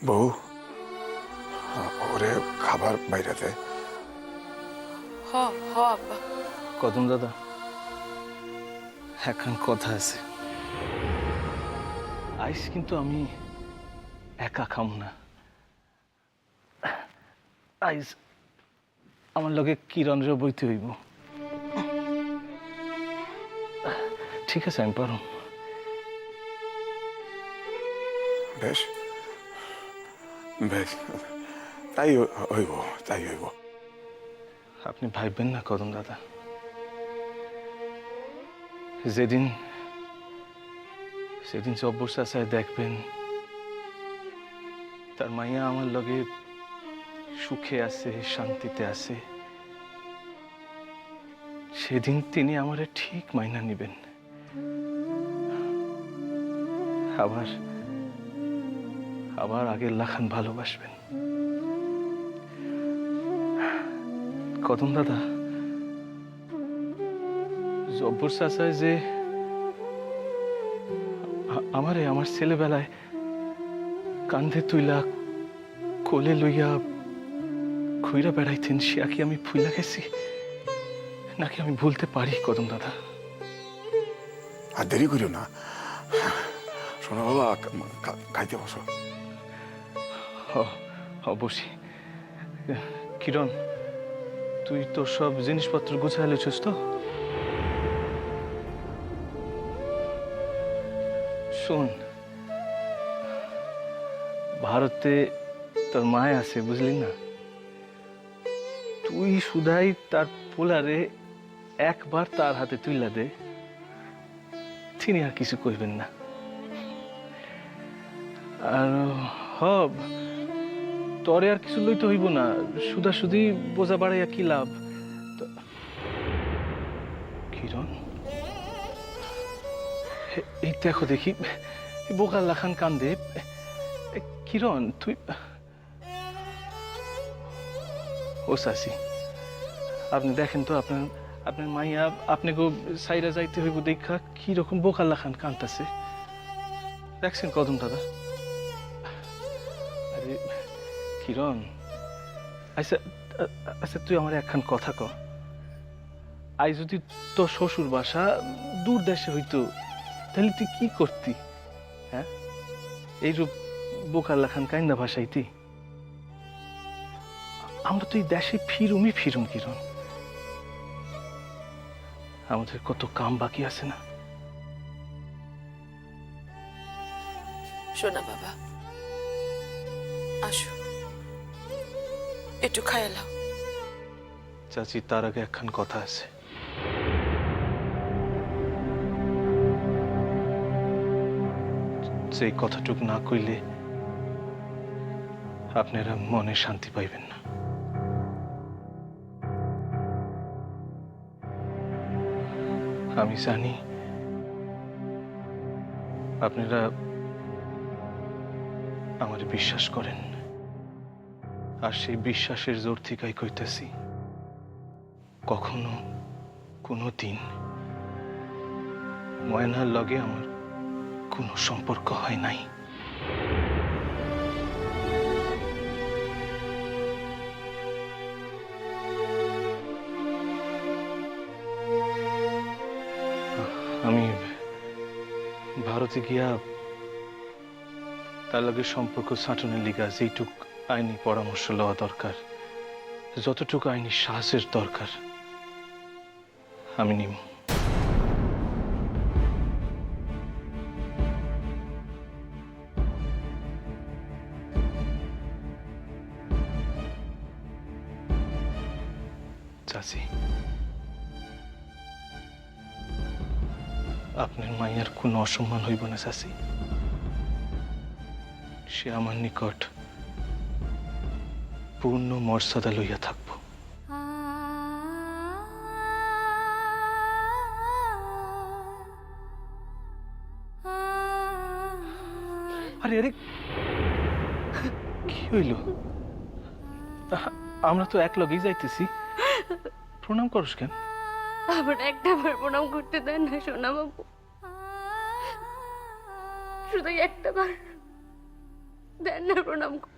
বউ ওরে খাবার বাইরেতে। হ হ আব্বা। কদম দাদা এখন কথা আছে, আইস কিন্তু আমি একা খাম না। আইস আমার লগে কিরণেরও বইতে হইব। ঠিক আছে আমি পারো। বেশ বেশ, তাই হইব, তাই হইব। আপনি ভাববেন না কদম দাদা, যেদিন সেদিন জব্বর চাচায় দেখবেন তার মাইয়া আমার লগে সুখে আছে, শান্তিতে আছে, সেদিন তিনি আমারে ঠিক মাইনা নিবেন। আবার আবার আগের লাখান ভালোবাসবেন। কদম দাদা, জব্বর চাচায় যে আমারে আমার ছেলেবেলায় কান্ধে তুইলা কোলে লইয়া খুইরা বেড়াইতেন, সে কি আমি ভুইলা গেছি নাকি আমি ভুলতে পারি কদম দাদা? আর দেরি করিও না, শোনো বাবা, খাইতে বসো। অবশ্যই। কিরণ, তুই তোর সব জিনিসপত্র গুছাই লইছস তো? শোন, ভারতে তোর মায় আছে বুঝলি না, তুই শুধাই তার পোলারে একবার তার হাতে তুইলা দে, তিনি আর কিছু কইবেন না। আর হব তরে আর কিছু লইতে হইব না, সুধাসুধি বোঝা বাড়াইয়া কি লাভ? কিরণ, এই দেখো দেখি বোকার লাখান কান্দে। কিরণ তুই, ও চাচি আপনি দেখেন তো, আপনার আপনার মাইয়া আপনাকে সাইরা যাইতে হইব দেখা কি রকম বোকার লাখান কান্দাছে, দেখছেন কদম দাদা? আরে কিরণ, আচ্ছা আচ্ছা তুই আমার একখান কথা ক, আই যদি তোর শ্বশুর বাসা দূর দেশে হইতো তাহলে তুই কি করতি? হ্যাঁ, এইরূপ বোকার লাখান কাইন্দা ভাসাইতি? আমরা তো এই দেশে ফিরুম কিরণ, আমাদের কত কাম বাকি আছে না? শোনা বাবা, আসো একটু খাইলাও। চাচি তার আগে একখান কথা আছে। যে কথাটুক না কইলে আপনারা মনে শান্তি পাইবেন না। আমি জানি আপনারা আমার বিশ্বাস করেন, আর সেই বিশ্বাসের জোর থেকেই কইতেছি, কখনো কোনো দিন ময়নার লগে আমার কোনো সম্পর্ক হয় নাই। আমি ভারতে গিয়া তার লগে সম্পর্ক ছাঁটনের লিগা যেটুক আইনি পরামর্শ লওয়া দরকার, যতটুকু আইনি সাহায্যের দরকার আমি নিব। চাচি, আপনার মাইয়ার কোনো অসম্মান হইব না চাচি, সে আমার নিকট পূর্ণ মর্যাদা লইয়া থাকব। আরে আরে কি হইল? আমরা তো এক লগেই যাইতেছি, প্রণাম করস কেন? আবার একটাবার প্রণাম করতে দেন না সোনা বাবু, শুধু একটাবার দেন না প্রণাম করতে।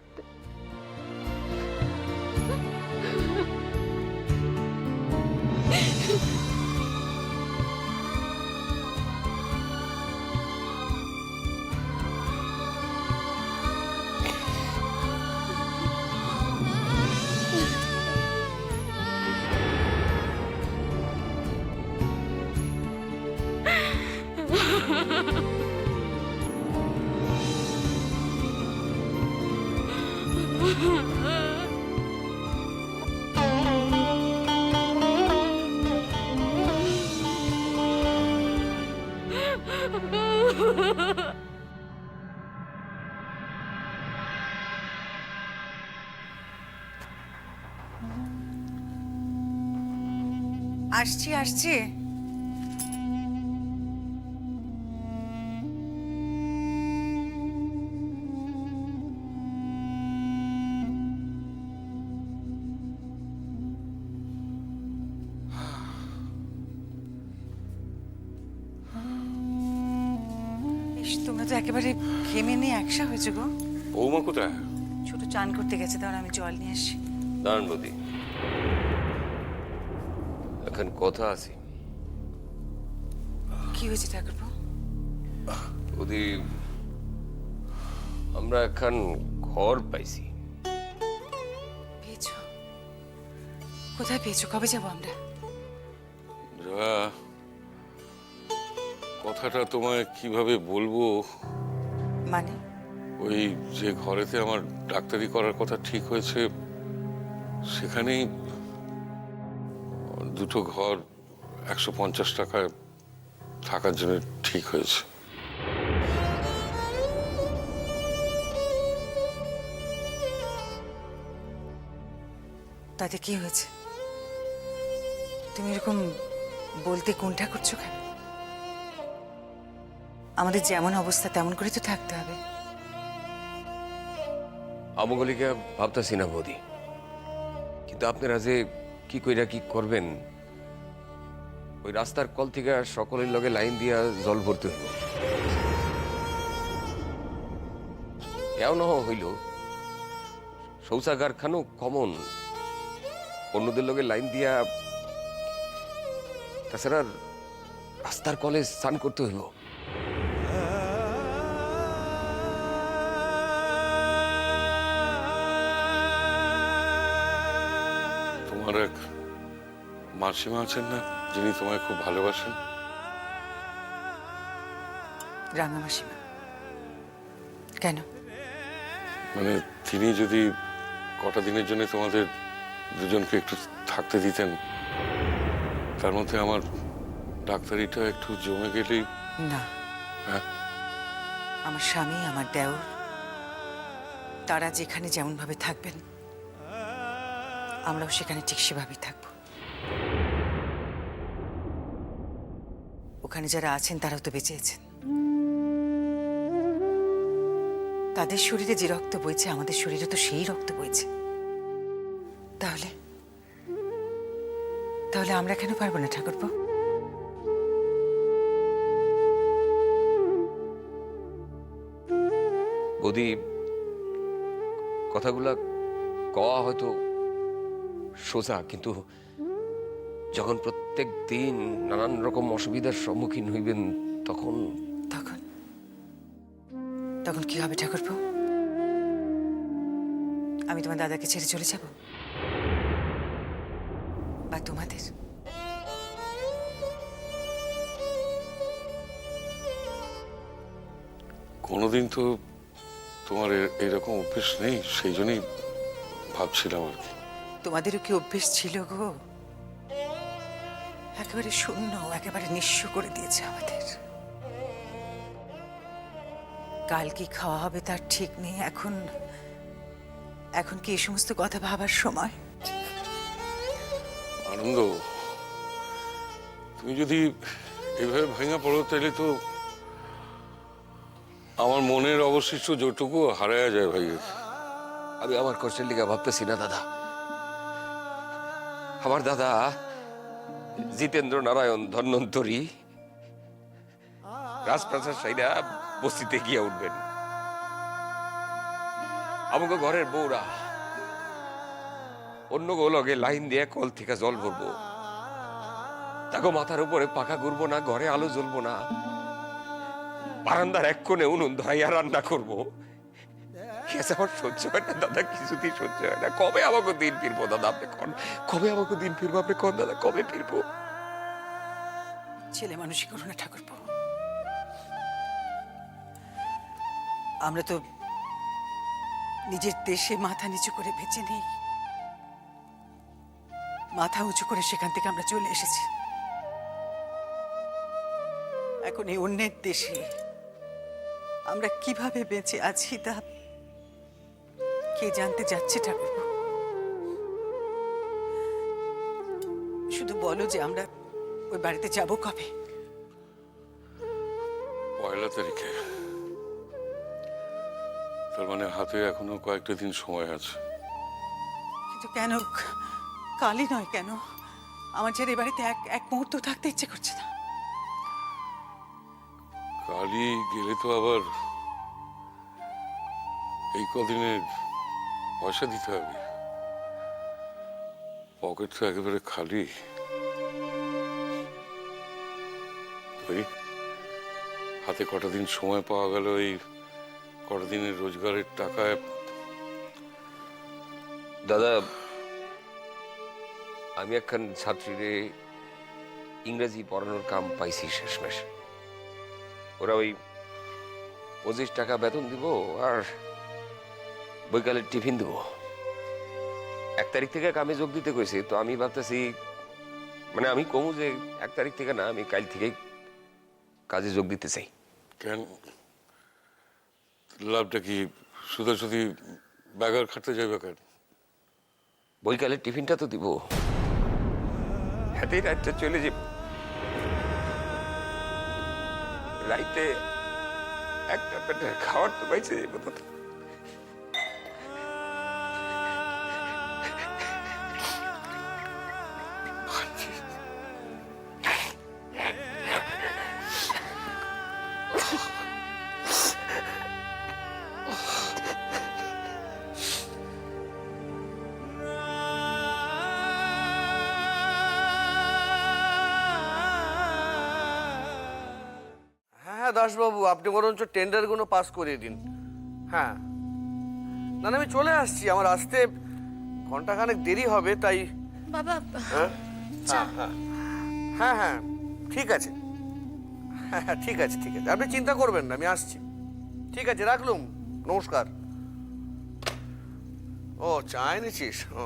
আসছি আসছি। ইস, তোমরা তো একেবারে ঘেমে নিয়ে একসা হয়েছে গো। বৌমা কোথায়? ছোট চান করতে গেছে, তাহলে আমি জল নিয়ে আসি। দাঁড়ান বৌদি, এখন কথা আছে। কি হয়েছে ঠাকুরপো? বৌদি, আমরা এখন ঘর পাইছি। পেয়েছো? কোথায় পেয়েছো? কবে যাবো আমরা? জয়া, কথাটা তোমায় কিভাবে বলবো? মানে? ওই যে ঘরেতে আমার ডাক্তারি করার কথা ঠিক হয়েছে, সেখানেই দুটো ঘর 150 টাকায় থাকার জন্য ঠিক হয়েছে। তাতে কি হয়েছে? তুমি এরকম বলতে কোনটা করছো কেন? আমাদের যেমন অবস্থা তেমন করে তো থাকতে হবে। আমগলিকে ভাবতেছি না বৌদি, কিন্তু আপনারা যে কি কইরা কি করবেন, ওই রাস্তার কল থেকে সকলের লগে লাইন দিয়া জল ভরতে হইব। এও না হইল শৌচাগার খানো কমন, অন্যদের লগে লাইন দিয়া, তাছাড়া রাস্তার কলে স্নান করতে হইব। তোমার এক মাসিমা আছেন না, যিনি তোমায় খুব ভালোবাসেন? রাঙা মাসিমা? কেন? মানে তিনি যদি কটা দিনের জন্য তোমাদের দুজনকে একটু থাকতে দিতেন, তার মধ্যে আমার ডাক্তারিটা একটু জমে গেলেই। না, হ্যাঁ, আমার স্বামী, আমার দেওর, তারা যেখানে যেমন ভাবে থাকবেন, আমরাও সেখানে ঠিক সেভাবেই থাকবো। ওখানে যারা আছেন তারাও তো বেঁচে আছেন। তাদের শরীরে যে রক্ত বইছে, আমাদের শরীরে তো সেই রক্ত বইছে। তাহলে তাহলে আমরা কেন পারবো না ঠাকুরপো? বৌদি, কথাগুলা কওয়া হয়তো সোজা, কিন্তু যখন প্রত্যেক দিন নানান রকম অসুবিধার সম্মুখীন হইবেন, তখন তখন তখন কি হবে ঠাকুরপো? আমি তোমার দাদাকে ছেড়ে চলে যাব? বা তোমাদের? কোনোদিন তো তোমার এরকম অভ্যেস নেই, সেই জন্যই ভাবছিলাম আর কি। তোমাদেরও কি অভ্যেস ছিল গো? একেবারে শূন্য, একেবারে নিঃস্ব করে দিয়েছে আমাদের। কাল কি খাওয়া হবে তার ঠিক নেই। এখন এখন কি এই সমস্ত কথা ভাবার সময়? আনন্দ, তুমি যদি এভাবে ভেঙে পড়ো, তাহলে তো আমার মনের অবশিষ্ট যেটুকু হারায়া যায় ভাই। আমি আমার কষ্টের লিগা ভাবতেছি না দাদা। আমার দাদা জিতেন্দ্র নারায়ণ ধন্বন্তরী রাজপ্রাসাদ সাইরা বস্তিতে গিয়া উঠবেন। আমাকে ঘরের বউরা অন্য গোলকে লাইন দিয়ে কল থেকে জল ভরবো, তাকে মাথার উপরে পাখা ঘুরবো না, ঘরে আলো জ্বলবো না, বারান্দার এক কোণে উনুন ধরাইয়া রান্না করবো। আমার সহ্য হয় না দাদা, কিছুতেই সহ্য হয় না। কবে আমাকে দিন ফিরবো দাদা আপনি কন? কবে আমাকে দিন ফিরবো আপনি কন দাদা? কবে ফিরবো? ছেলে মানুষই করো না ঠাকুরপো। আমরা তো নিজের দেশে মাথা নিচু করে বেঁচে নেই, মাথা উঁচু করে সেখান থেকে আমরা চলে এসেছি। এখন এই অন্যের দেশে আমরা কিভাবে বেঁচে আছি তা কে জানতে যাচ্ছে ঠাকুরপো? শুধু বলো যে আমরা ওই বাড়িতে যাব কবে? 1 তারিখে। তার মানে হাতে এখনো কয়েকটা দিন সময় আছে। কিন্তু কেন কালই নয় কেন? আমার যে এই বাড়িতে এক মুহূর্ত থাকতে ইচ্ছে করছে না। কালই গেলে তো আবার এই কদিনের পয়সা দিতে হবে, পকেট তো একেবারে খালি। ওই হাতে কটা দিন সময় পাওয়া গেল, এই কটা দিনের রোজগারের টাকায়। দাদা আমি একখান ছাত্রীরে ইংরেজি পড়ানোর কাম পাইছি শেষমেশ। ওরা ওই 25 টাকা বেতন দিব আর বৈকালের টিফিন দিব। 1 তারিখ থেকে কামে যোগ দিতে কইছে, তো আমি ভাবতেছি মানে আমি কমু যে 1 তারিখ থেকে না, আমি কাল থেকেই কাজে যোগ দিতে চাই। কেন, লাভটা কি? শুধু ব্যাগার খাটতে যাবে কেন? বৈকালের টিফিনটা তো দিব, হাতেই রাতটা চলে যাব। রাইতে একটা পেটে খাওয়ার তো পাইছে যাবো তো। হ্যাঁ দাসবাবু, আপনি বরঞ্চ টেন্ডারগুলো পাস করিয়ে দিন। হ্যাঁ, না না আমি চলে আসছি, আমার আসতে ঘন্টাখানেক দেরি হবে, তাই। বাবা হ্যাঁ হ্যাঁ হ্যাঁ হ্যাঁ হ্যাঁ ঠিক আছে, হ্যাঁ হ্যাঁ ঠিক আছে ঠিক আছে, আপনি চিন্তা করবেন না, আমি আসছি। ঠিক আছে, রাখলুম, নমস্কার। ও চা এনেছিস? ও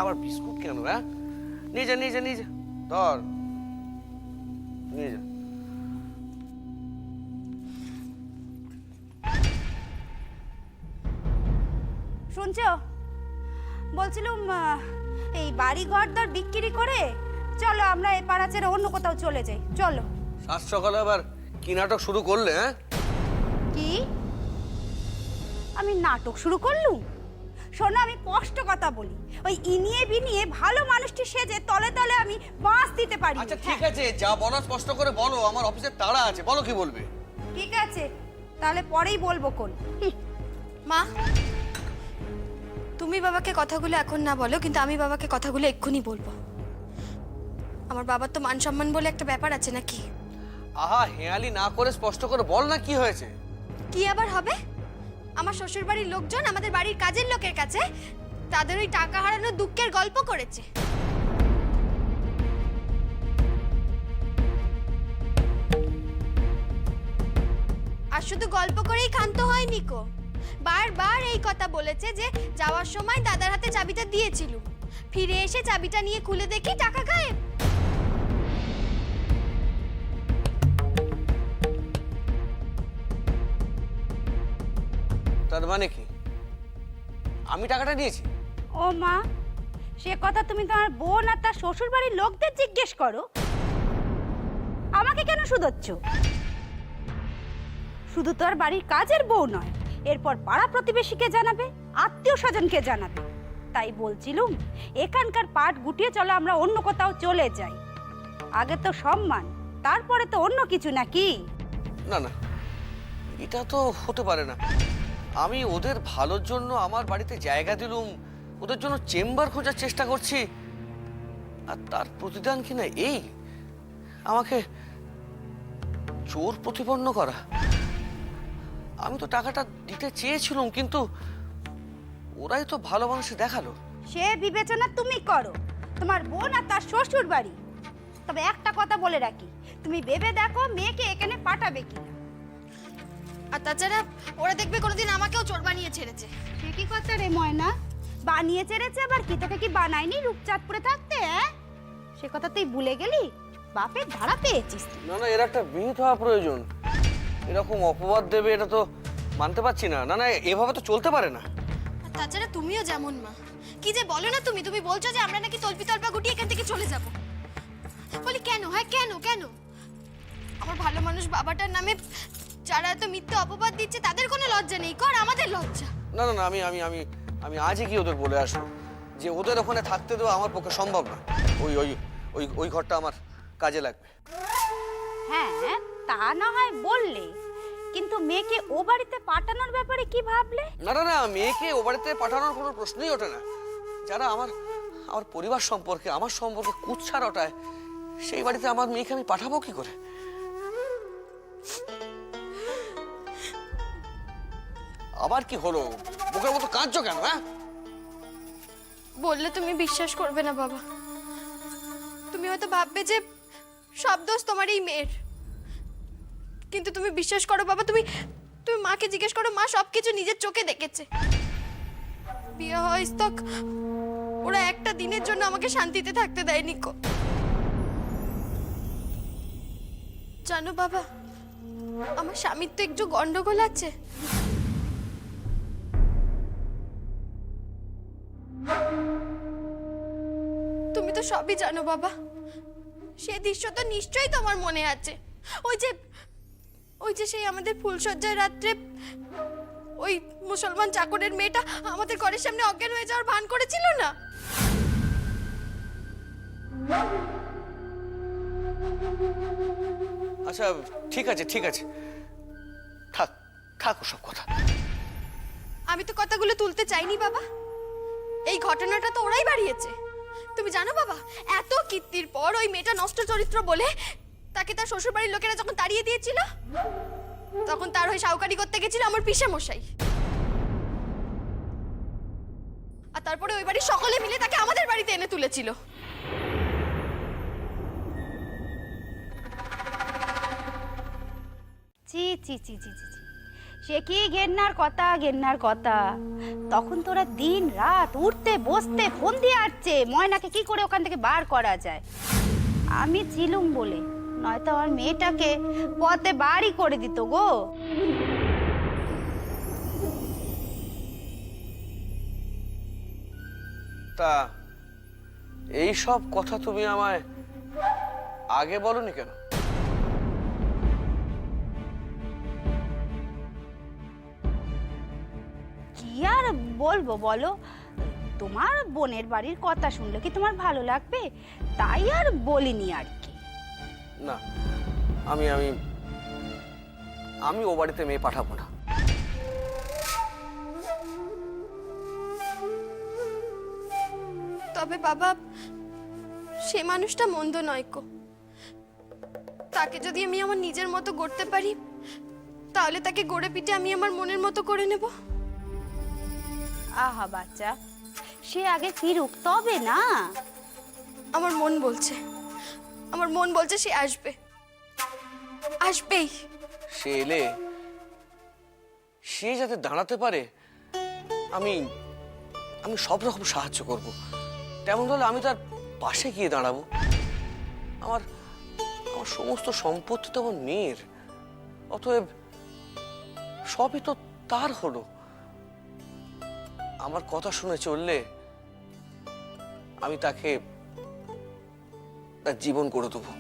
আবার বিস্কুট কেন? হ্যাঁ নিয়ে যা নিয়ে যা নিয়ে যা, ধর নিয়ে যা। শুনছো? বলছিলাম এই বাড়ি ঘর দর বিক্রি করে চলো আমরা এই পাড়া ছেড়ে অন্য কোথাও চলে যাই, চলো। সাত সকালে আবার কি নাটক শুরু করলে? হ্যাঁ কি আমি নাটক শুরু করলুম? শোনো, আমি স্পষ্ট কথা বলি, ওই ইনিয়ে বিনিয়ে ভালো মানুষটি সেজে তলে তলে আমি বাঁশ দিতে পারি। আচ্ছা ঠিক আছে, যা বলো স্পষ্ট করে বলো, আমার অফিসের তাড়া আছে, বলো কি বলবে। ঠিক আছে, তাহলে পরেই বলবো কোন। মা, তুমি বাবাকে কথাগুলো এখন না বলো, কিন্তু আমি বাবাকে কথাগুলো এক্ষুনি বলবো। আমার বাবার তো মান সম্মান বলে একটা ব্যাপার আছে নাকি? আহা, হেয়ালি না করে স্পষ্ট করে বল না, কি হয়েছে? কি আবার হবে? আমার শ্বশুর বাড়ির লোকজন আমাদের বাড়ির কাজের লোকের কাছে তাদের ওই টাকা হারানোর দুঃখের গল্প করেছে। আর শুধু গল্প করেই ক্ষান্ত হয়নি কো, বারবার এই কথা বলেছে যে যাওয়ার সময় দাদার হাতে চাবিটা দিয়েছিল, ফিরে এসে চাবিটা নিয়ে খুলে দেখি টাকা গায়েব। তার মানে কি আমি টাকাটা নিয়েছি? ও মা, সে কথা তুমি তোমার বোন আর তার শ্বশুর বাড়ির লোকদের জিজ্ঞেস করো, আমাকে কেন শুধোচ্ছ? শুধু তো আর বাড়ির কাজের বউ নয়, এরপর পাড়া প্রতিবেশীকে জানাবে, আত্মীয় স্বজনকে জানাবে। তাই বলছিলুম এখানকার পাট গুটিয়ে চলো আমরা অন্য কোথাও চলে যাই। আগে তো সম্মান, তারপরে তো অন্য কিছু নাকি? না না, এটা তো হতে পারে না। আমি ওদের ভালোর জন্য আমার বাড়িতে জায়গা দিলুম, ওদের জন্য চেম্বার খোঁজার চেষ্টা করছি, আর তার প্রতিদান কিনা এই আমাকে চোর প্রতিপন্ন করা। আমি তো টাকাটা দিতে চেয়েছিলাম, কিন্তু ওরাই তো ভালো মানুষই দেখালো। সে বিবেচনা তুমি করো, তোমার বোন আর তার শ্বশুর বাড়ি। তবে একটা কথা বলে রাখি, তুমি ভেবে দেখো মেয়েকে এখানে পাঠাবে কিনা। আর তাছাড়া ওরা দেখবে কোনোদিন আমাকেও চোর বানিয়ে ছেড়েছে। সে কি কথা রে ময়না, বানিয়ে ছেড়েছে আবার কি? তোকে কি বানায়নি রূপচাঁদপুরে থাকতে? সে কথা তুই ভুলে গেলি? বাপের ভাড়া পেয়েছিস তুই। না না, এর একটা বিহিত হওয়া প্রয়োজন। এরকম অপবাদ দেবে এটা তো মানতে পারছি না। না না, এভাবে তো চলতে পারে না। আর তাছাড়া তুমিও যেমন মা, কি যে বলো না তুমি। তুমি বলছো যে আমরা নাকি তল্পি তল্পা গুটিয়ে এখান থেকে চলে যাব। বলি কেন? হয় কেন? কেন আমার ভালো মানুষ বাবাটার নামে যারা এত মিথ্যে অপবাদ দিচ্ছে তাদের কোনো লজ্জা নেই? কর, আমাদের লজ্জা। না না না, আমি আমি আমি আমি আজই কি ওদের বলে আসবো যে ওদের ওখানে থাকতে দেওয়া আমার পক্ষে সম্ভব না। ওই ওই ওই ওই ঘরটা আমার কাজে লাগবে। হ্যাঁ, তা না হয় বললে, কিন্তু মেয়েকে ও বাড়িতে পাঠানোর ব্যাপারে কি ভাবলে? না না না, মেয়েকে ও বাড়িতে পাঠানোর কোনো প্রশ্নই ওঠে না। যারা আমার আমার পরিবার সম্পর্কে, আমার সম্পর্কে কুৎসা রটায়, সেই বাড়িতে আমার মেয়েকে আমি পাঠাবো কি করে? আবার কি হলো? বুকের মতো কাঁদছো কেন? হ্যাঁ, বললে তুমি বিশ্বাস করবে না বাবা। তুমি হয়তো ভাববে যে সব দোষ তোমার এই মেয়ের, কিন্তু তুমি বিশ্বাস করো বাবা, তুমি তুমি মাকে জিজ্ঞেস করো, মা সবকিছু নিজের চোখে দেখেছে। বিয়ে হয় তক ওরা একটা দিনের জন্য আমাকে শান্তিতে থাকতে দেয়নি কো। জানো বাবা, আমার স্বামীর তো একটু গন্ডগোল আছে। তুমি তো সবই জানো বাবা। সে দৃশ্য তো নিশ্চয়ই তোমার মনে আছে। ওই যে সেই আমাদের ফুলসজ্জার রাত্রে ওই মুসলমান চাকরের মেয়েটা আমাদের ঘরের সামনে অজ্ঞান হয়ে যাওয়ার ভান করেছিল না? আচ্ছা ঠিক আছে ঠিক আছে, থাক থাক ওসব কথা। আমি তো কথাগুলো তুলতে চাইনি বাবা। এই ঘটনাটা তো ওরাই বাড়িয়েছে। তুমি জানো বাবা, এত কীর্তির পর ওই মেয়েটা নষ্ট চরিত্র বলে তাকে তার শ্বশুরবাড়ির লোকেরা যখন তাড়িয়ে দিয়েছিল, তখন তার হয়ে সাউকারি করতে গেছিল আমার পিসে মশাই। আর তারপরে ওই বাড়ির সকলে মিলে তাকে আমাদের বাড়িতে এনে তুলেছিল। চি চি চি চি চি, সে কি ঘেন্নার কথা, ঘেন্নার কথা। তখন তোরা দিন রাত উঠতে বসতে ফোন দিয়ে আসছে ময়নাকে কি করে ওখান থেকে বার করা যায়। আমি ছিলুম বলে, নয়তো আমার মেয়েটাকে পথে বাড়ি করে দিত গো। তা এই সব কথা তুমি আমায় আগে বলনি কেন? কি আর বলবো বলো, তোমার বোনের বাড়ির কথা শুনলে কি তোমার ভালো লাগবে? তাই আর বলিনি আর কি। না, আমি আমি আমি ও বাড়িতে মেয়ে পাঠাবো না। তবে বাবা, সে মানুষটা মন্দ নয় কো। তাকে যদি আমি আমার নিজের মতো গড়তে পারি, তাহলে তাকে গড়ে পিটে আমি আমার মনের মতো করে নেব। আহা বাচ্চা, সে আগে ফিরুক তবে না। আমার মন বলছে সে আসবে, আসবেই। সে এলে সে যাতে দাঁড়াতে পারে, আমি আমি সব রকম সাহায্য করব। তেমন হলে আমি তার পাশে গিয়ে দাঁড়াবো। আমার আমার সমস্ত সম্পত্তি তো আমার মেয়ের, অতএব সবই তো তার হলো। আমার কথা শুনে চললে আমি তাকে তার জীবন করে দেবো।